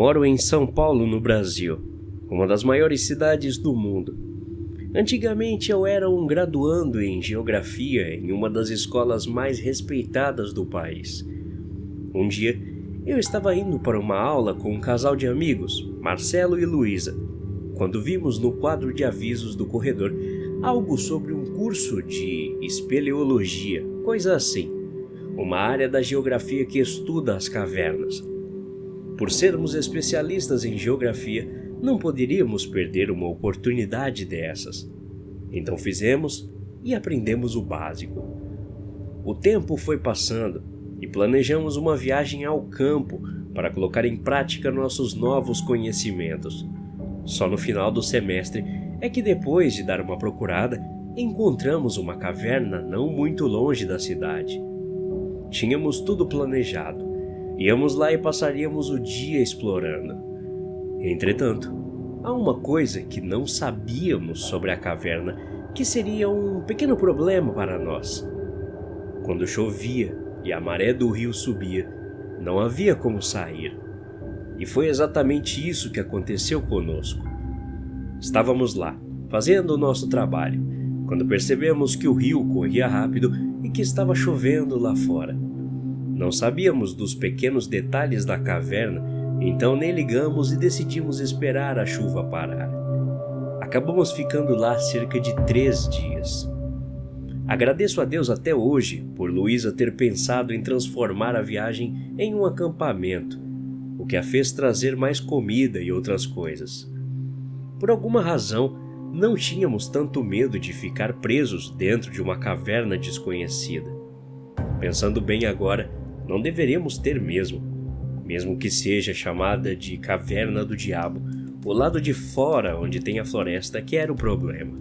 Moro em São Paulo, no Brasil, uma das maiores cidades do mundo. Antigamente eu era um graduando em Geografia em uma das escolas mais respeitadas do país. Um dia, eu estava indo para uma aula com um casal de amigos, Marcelo e Luísa, quando vimos no quadro de avisos do corredor algo sobre um curso de espeleologia, coisa assim, uma área da geografia que estuda as cavernas. Por sermos especialistas em geografia, não poderíamos perder uma oportunidade dessas. Então fizemos e aprendemos o básico. O tempo foi passando e planejamos uma viagem ao campo para colocar em prática nossos novos conhecimentos. Só no final do semestre é que, depois de dar uma procurada, encontramos uma caverna não muito longe da cidade. Tínhamos tudo planejado. Íamos lá e passaríamos o dia explorando. Entretanto, há uma coisa que não sabíamos sobre a caverna que seria um pequeno problema para nós. Quando chovia e a maré do rio subia, não havia como sair. E foi exatamente isso que aconteceu conosco. Estávamos lá, fazendo o nosso trabalho, quando percebemos que o rio corria rápido e que estava chovendo lá fora. Não sabíamos dos pequenos detalhes da caverna, então nem ligamos e decidimos esperar a chuva parar. Acabamos ficando lá cerca de 3 dias. Agradeço a Deus até hoje por Luísa ter pensado em transformar a viagem em um acampamento, o que a fez trazer mais comida e outras coisas. Por alguma razão, não tínhamos tanto medo de ficar presos dentro de uma caverna desconhecida. Pensando bem agora, não deveremos ter mesmo que seja chamada de Caverna do Diabo, o lado de fora onde tem a floresta que era o problema.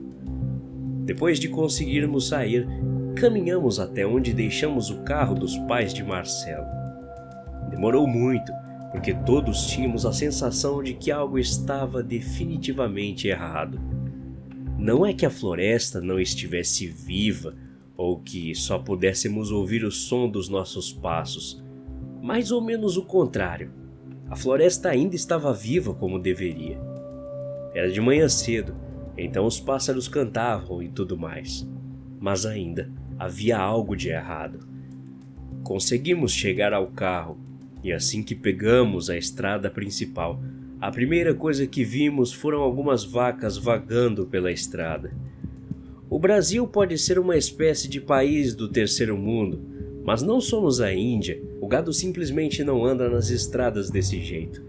Depois de conseguirmos sair, caminhamos até onde deixamos o carro dos pais de Marcelo. Demorou muito, porque todos tínhamos a sensação de que algo estava definitivamente errado. Não é que a floresta não estivesse viva, ou que só pudéssemos ouvir o som dos nossos passos. Mais ou menos o contrário. A floresta ainda estava viva como deveria. Era de manhã cedo, então os pássaros cantavam e tudo mais. Mas ainda havia algo de errado. Conseguimos chegar ao carro, e assim que pegamos a estrada principal, a primeira coisa que vimos foram algumas vacas vagando pela estrada. O Brasil pode ser uma espécie de país do terceiro mundo, mas não somos a Índia. O gado simplesmente não anda nas estradas desse jeito.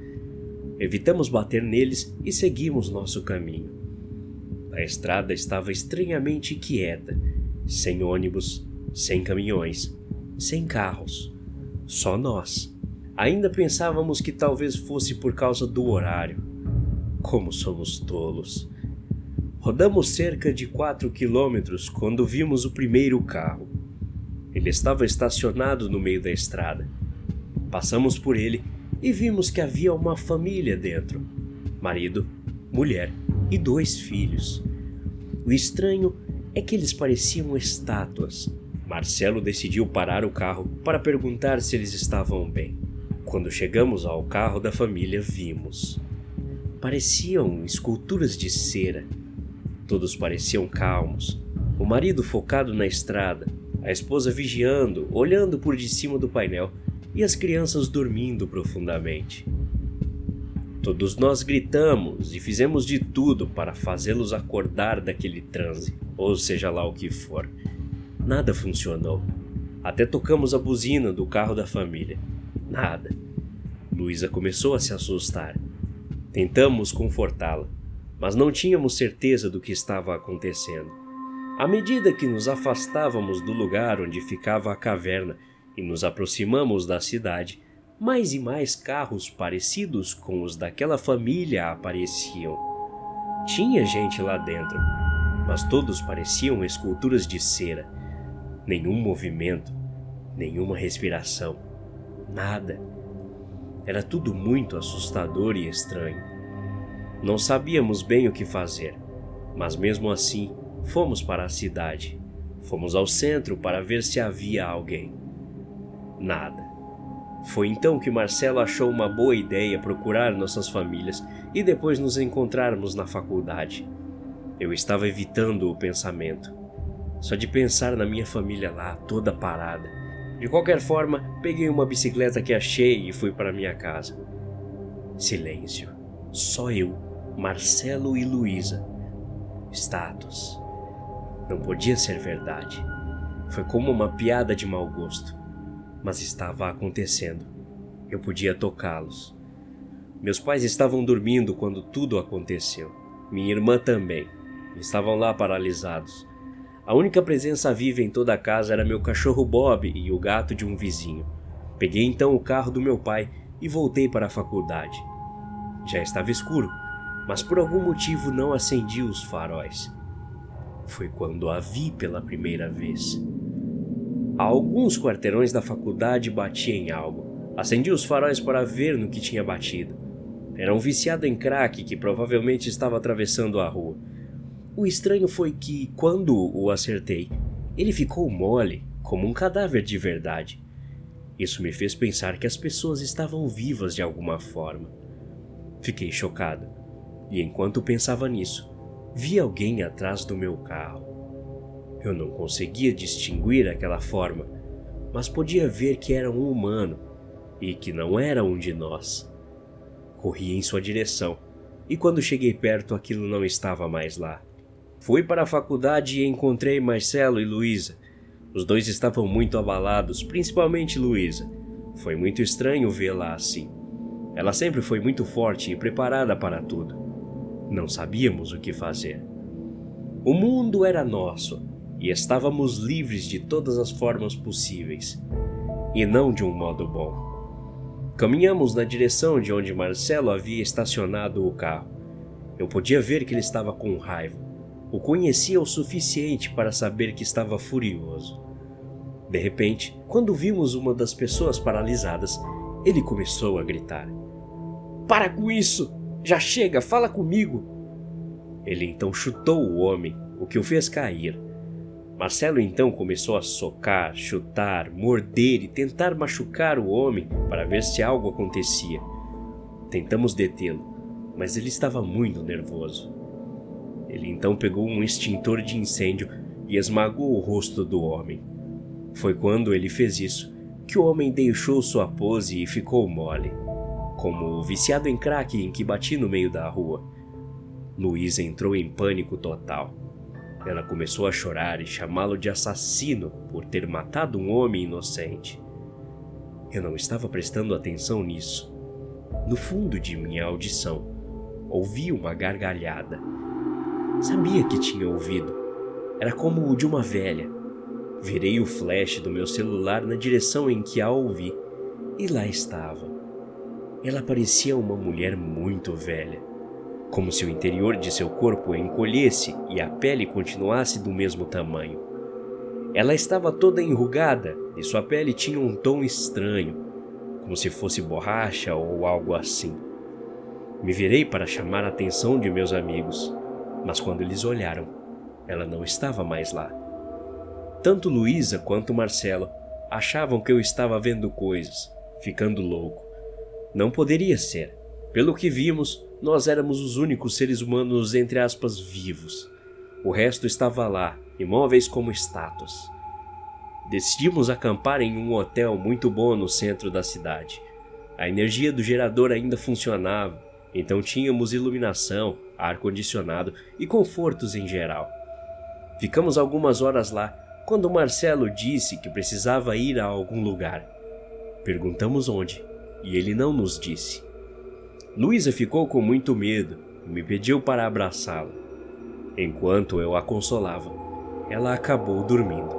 Evitamos bater neles e seguimos nosso caminho. A estrada estava estranhamente quieta, sem ônibus, sem caminhões, sem carros, só nós. Ainda pensávamos que talvez fosse por causa do horário. Como somos tolos! Rodamos cerca de 4 quilômetros quando vimos o primeiro carro. Ele estava estacionado no meio da estrada. Passamos por ele e vimos que havia uma família dentro: marido, mulher e 2 filhos. O estranho é que eles pareciam estátuas. Marcelo decidiu parar o carro para perguntar se eles estavam bem. Quando chegamos ao carro da família, vimos. Pareciam esculturas de cera. Todos pareciam calmos, o marido focado na estrada, a esposa vigiando, olhando por de cima do painel e as crianças dormindo profundamente. Todos nós gritamos e fizemos de tudo para fazê-los acordar daquele transe, ou seja lá o que for. Nada funcionou. Até tocamos a buzina do carro da família. Nada. Luísa começou a se assustar. Tentamos confortá-la, mas não tínhamos certeza do que estava acontecendo. À medida que nos afastávamos do lugar onde ficava a caverna e nos aproximamos da cidade, mais e mais carros parecidos com os daquela família apareciam. Tinha gente lá dentro, mas todos pareciam esculturas de cera. Nenhum movimento, nenhuma respiração, nada. Era tudo muito assustador e estranho. Não sabíamos bem o que fazer, mas mesmo assim fomos para a cidade. Fomos ao centro para ver se havia alguém. Nada. Foi então que Marcelo achou uma boa ideia procurar nossas famílias e depois nos encontrarmos na faculdade. Eu estava evitando o pensamento. Só de pensar na minha família lá, toda parada. De qualquer forma, peguei uma bicicleta que achei e fui para minha casa. Silêncio. Só eu, Marcelo e Luísa. Status. Não podia ser verdade. Foi como uma piada de mau gosto. Mas estava acontecendo. Eu podia tocá-los. Meus pais estavam dormindo quando tudo aconteceu. Minha irmã também. Estavam lá paralisados. A única presença viva em toda a casa era meu cachorro Bob e o gato de um vizinho. Peguei então o carro do meu pai e voltei para a faculdade. Já estava escuro, mas por algum motivo não acendi os faróis. Foi quando a vi pela primeira vez. A alguns quarteirões da faculdade bati em algo. Acendi os faróis para ver no que tinha batido. Era um viciado em crack que provavelmente estava atravessando a rua. O estranho foi que, quando o acertei, ele ficou mole, como um cadáver de verdade. Isso me fez pensar que as pessoas estavam vivas de alguma forma. Fiquei chocado, e enquanto pensava nisso, vi alguém atrás do meu carro. Eu não conseguia distinguir aquela forma, mas podia ver que era um humano, e que não era um de nós. Corri em sua direção, e quando cheguei perto aquilo não estava mais lá. Fui para a faculdade e encontrei Marcelo e Luísa. Os dois estavam muito abalados, principalmente Luísa. Foi muito estranho vê-la assim. Ela sempre foi muito forte e preparada para tudo. Não sabíamos o que fazer. O mundo era nosso e estávamos livres de todas as formas possíveis, e não de um modo bom. Caminhamos na direção de onde Marcelo havia estacionado o carro. Eu podia ver que ele estava com raiva. O conhecia o suficiente para saber que estava furioso. De repente, quando vimos uma das pessoas paralisadas, ele começou a gritar. "Para com isso! Já chega, fala comigo!" Ele então chutou o homem, o que o fez cair. Marcelo então começou a socar, chutar, morder e tentar machucar o homem para ver se algo acontecia. Tentamos detê-lo, mas ele estava muito nervoso. Ele então pegou um extintor de incêndio e esmagou o rosto do homem. Foi quando ele fez isso que o homem deixou sua pose e ficou mole, como o viciado em crack em que bati no meio da rua. Luísa entrou em pânico total. Ela começou a chorar e chamá-lo de assassino por ter matado um homem inocente. Eu não estava prestando atenção nisso. No fundo de minha audição, ouvi uma gargalhada. Sabia que tinha ouvido. Era como o de uma velha. Virei o flash do meu celular na direção em que a ouvi, e lá estava. Ela parecia uma mulher muito velha, como se o interior de seu corpo encolhesse e a pele continuasse do mesmo tamanho. Ela estava toda enrugada e sua pele tinha um tom estranho, como se fosse borracha ou algo assim. Me virei para chamar a atenção de meus amigos, mas quando eles olharam, ela não estava mais lá. Tanto Luísa quanto Marcelo achavam que eu estava vendo coisas, ficando louco. Não poderia ser. Pelo que vimos, nós éramos os únicos seres humanos, entre aspas, vivos. O resto estava lá, imóveis como estátuas. Decidimos acampar em um hotel muito bom no centro da cidade. A energia do gerador ainda funcionava, então tínhamos iluminação, ar-condicionado e confortos em geral. Ficamos algumas horas lá, quando Marcelo disse que precisava ir a algum lugar. Perguntamos onde, e ele não nos disse. Luísa ficou com muito medo e me pediu para abraçá-la. Enquanto eu a consolava, ela acabou dormindo.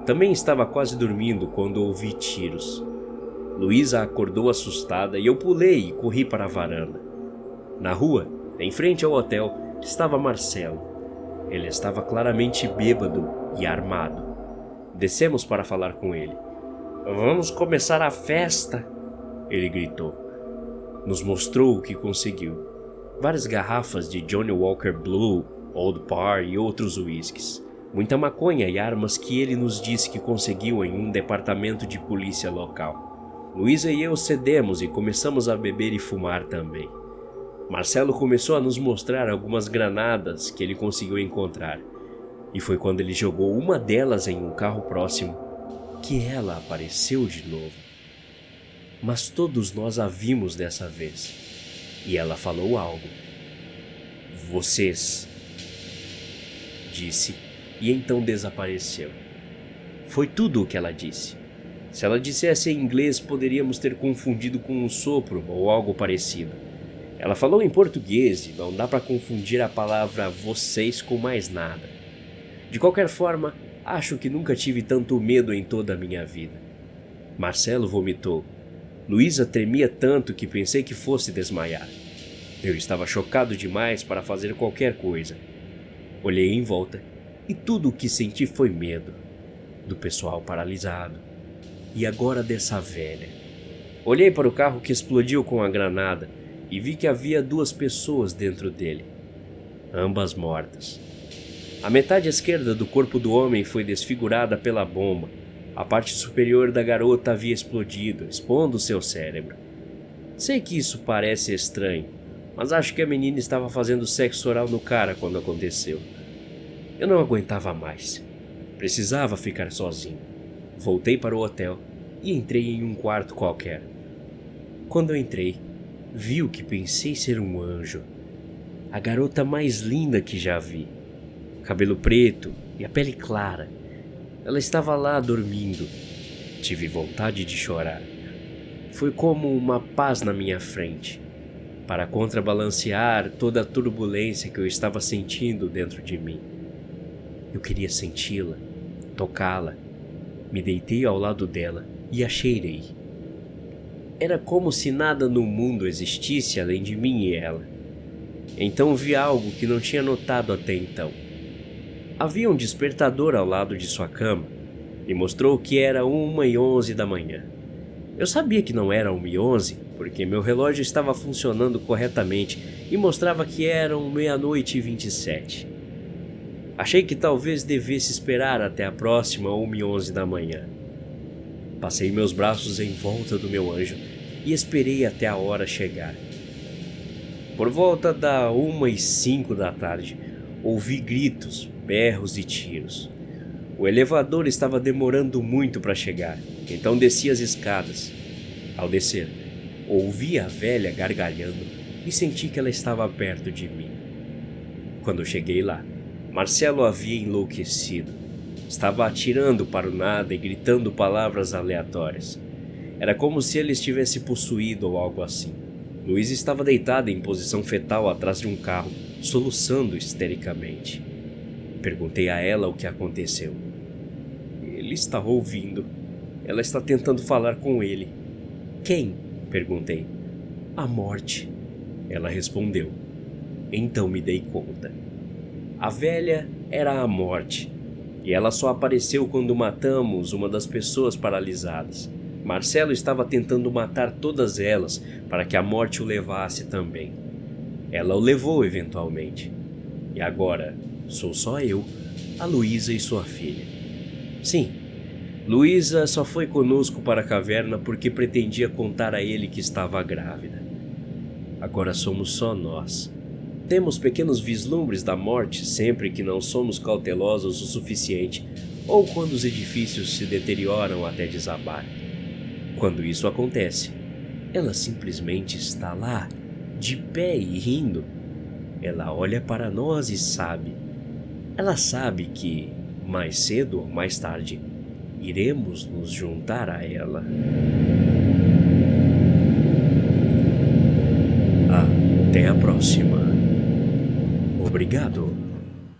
Também estava quase dormindo quando ouvi tiros. Luísa acordou assustada e eu pulei e corri para a varanda. Na rua, em frente ao hotel, estava Marcelo. Ele estava claramente bêbado e armado. Descemos para falar com ele. "Vamos começar a festa!" ele gritou. Nos mostrou o que conseguiu. Várias garrafas de Johnny Walker Blue, Old Par e outros uísques. Muita maconha e armas que ele nos disse que conseguiu em um departamento de polícia local. Luísa e eu cedemos e começamos a beber e fumar também. Marcelo começou a nos mostrar algumas granadas que ele conseguiu encontrar, e foi quando ele jogou uma delas em um carro próximo que ela apareceu de novo. Mas todos nós a vimos dessa vez, e ela falou algo. "Vocês", disse, e então desapareceu. Foi tudo o que ela disse. Se ela dissesse em inglês, poderíamos ter confundido com um sopro ou algo parecido. Ela falou em português e não dá para confundir a palavra vocês com mais nada. De qualquer forma, acho que nunca tive tanto medo em toda a minha vida. Marcelo vomitou. Luísa tremia tanto que pensei que fosse desmaiar. Eu estava chocado demais para fazer qualquer coisa. Olhei em volta e tudo o que senti foi medo. Do pessoal paralisado. E agora dessa velha. Olhei para o carro que explodiu com a granada e vi que havia 2 pessoas dentro dele. Ambas mortas. A metade esquerda do corpo do homem foi desfigurada pela bomba. A parte superior da garota havia explodido, expondo seu cérebro. Sei que isso parece estranho, mas acho que a menina estava fazendo sexo oral no cara quando aconteceu. Eu não aguentava mais. Precisava ficar sozinho. Voltei para o hotel e entrei em um quarto qualquer. Quando eu entrei, vi o que pensei ser um anjo. A garota mais linda que já vi. Cabelo preto e a pele clara. Ela estava lá dormindo. Tive vontade de chorar. Foi como uma paz na minha frente, para contrabalancear toda a turbulência que eu estava sentindo dentro de mim. Eu queria senti-la, tocá-la. Me deitei ao lado dela e a cheirei. Era como se nada no mundo existisse além de mim e ela. Então vi algo que não tinha notado até então. Havia um despertador ao lado de sua cama e mostrou que era 1h11 da manhã. Eu sabia que não era 1h11 porque meu relógio estava funcionando corretamente e mostrava que eram 00:27. Achei que talvez devesse esperar até a próxima 1h11 da manhã. Passei meus braços em volta do meu anjo e esperei até a hora chegar. Por volta da 1h05 da tarde, ouvi gritos, berros e tiros. O elevador estava demorando muito para chegar, então desci as escadas. Ao descer, ouvi a velha gargalhando e senti que ela estava perto de mim. Quando cheguei lá, Marcelo havia enlouquecido. Estava atirando para o nada e gritando palavras aleatórias. Era como se ele estivesse possuído ou algo assim. Luísa estava deitada em posição fetal atrás de um carro, soluçando histericamente. Perguntei a ela o que aconteceu. Ele está ouvindo. Ela está tentando falar com ele. Quem? Perguntei. A morte. Ela respondeu. Então me dei conta. A velha era a morte, e ela só apareceu quando matamos uma das pessoas paralisadas. Marcelo estava tentando matar todas elas para que a morte o levasse também. Ela o levou eventualmente. E agora sou só eu, a Luísa e sua filha. Sim, Luísa só foi conosco para a caverna porque pretendia contar a ele que estava grávida. Agora somos só nós. Temos pequenos vislumbres da morte sempre que não somos cautelosos o suficiente ou quando os edifícios se deterioram até desabar. Quando isso acontece, ela simplesmente está lá, de pé e rindo. Ela olha para nós e sabe. Ela sabe que, mais cedo ou mais tarde, iremos nos juntar a ela. Até a próxima. Obrigado.